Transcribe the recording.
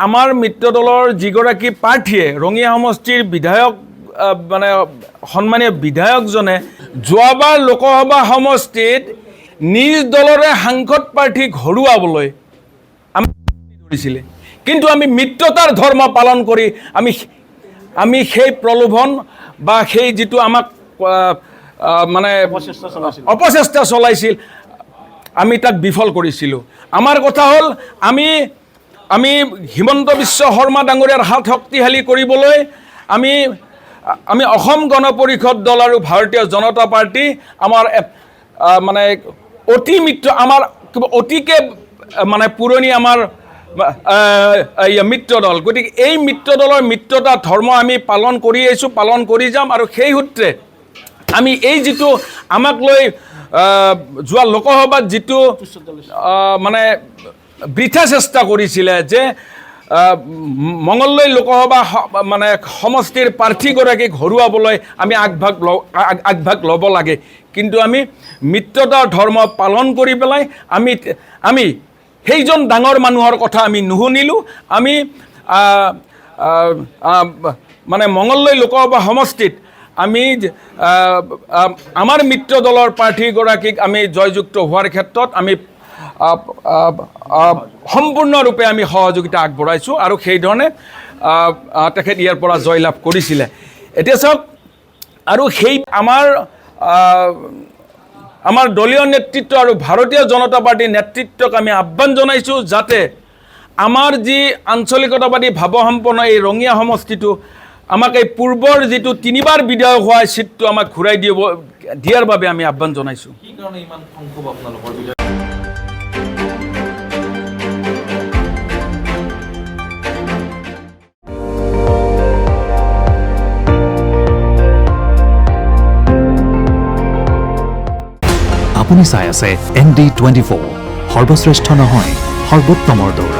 আমাৰ মিত্ৰ দলৰ যিগৰাকী প্ৰাৰ্থীয়ে ৰঙিয়া সমষ্টিৰ বিধায়ক মানে সন্মানীয় বিধায়কজনে যোৱাবাৰ লোকসভা সমষ্টিত নিজ দলৰে সাংসদ প্ৰাৰ্থী ঘৰুৱাবলৈ ধৰিছিলে কিন্তু আমি মিত্ৰতাৰ ধৰ্ম পালন কৰি আমি সেই প্ৰলোভন বা সেই যিটো আমাক মানে অপচেষ্টা চলাইছিল আমি তাক বিফল কৰিছিলোঁ আমাৰ কথা হ'ল আমি হিমন্ত বিশ্ব শৰ্মা ডাঙৰীয়াৰ হাত শক্তিশালী কৰিবলৈ আমি অসম গণ পৰিষদ দল আৰু ভাৰতীয় জনতা পাৰ্টি আমাৰ মানে অতি মিত্ৰ আমাৰ অতিকে মানে পুৰণি আমাৰ মিত্ৰ দল গতিকে এই মিত্ৰ দলৰ মিত্ৰতা ধৰ্ম আমি পালন কৰি আহিছোঁ পালন কৰি যাম আৰু সেই সূত্ৰে আমি এই যিটো আমাক লৈ যোৱা লোকসভাত যিটো মানে বৃথা চেষ্টা কৰিছিলে যে মঙলদৈ লোকসভা মানে সমষ্টিৰ প্ৰাৰ্থীগৰাকীক হৰুৱাবলৈ আমি আগভাগ ল'ব লাগে কিন্তু আমি মিত্ৰতাৰ ধৰ্ম পালন কৰি পেলাই আমি সেইজন ডাঙৰ মানুহৰ কথা আমি নুশুনিলোঁ আমি মানে মঙলদৈ লোকসভা সমষ্টিত আমি আমাৰ মিত্ৰ দলৰ প্ৰাৰ্থীগৰাকীক আমি জয়যুক্ত হোৱাৰ ক্ষেত্ৰত আমি সম্পূৰ্ণৰূপে আমি সহযোগিতা আগবঢ়াইছোঁ আৰু সেইধৰণে তেখেত ইয়াৰ পৰা জয়লাভ কৰিছিলে এতিয়া চাওক আৰু সেই আমাৰ দলীয় নেতৃত্ব আৰু ভাৰতীয় জনতা পাৰ্টীৰ নেতৃত্বক আমি আহ্বান জনাইছোঁ যাতে আমাৰ যি আঞ্চলিকতাবাদী ভাৱসম্পন্ন এই ৰঙিয়া সমষ্টিটো আমাক এই পূৰ্বৰ যিটো 3বাৰ বিধায়ক হোৱা চিটটো আমাক ঘূৰাই দিয়াৰ বাবে আমি আহ্বান জনাইছোঁ কি কাৰণে ইমান সংক্ষোভ আপোনালোকৰ আপুনি চাই আছে ND24 সৰ্বশ্ৰেষ্ঠ নহয় সৰ্বোত্তমৰ দৌৰ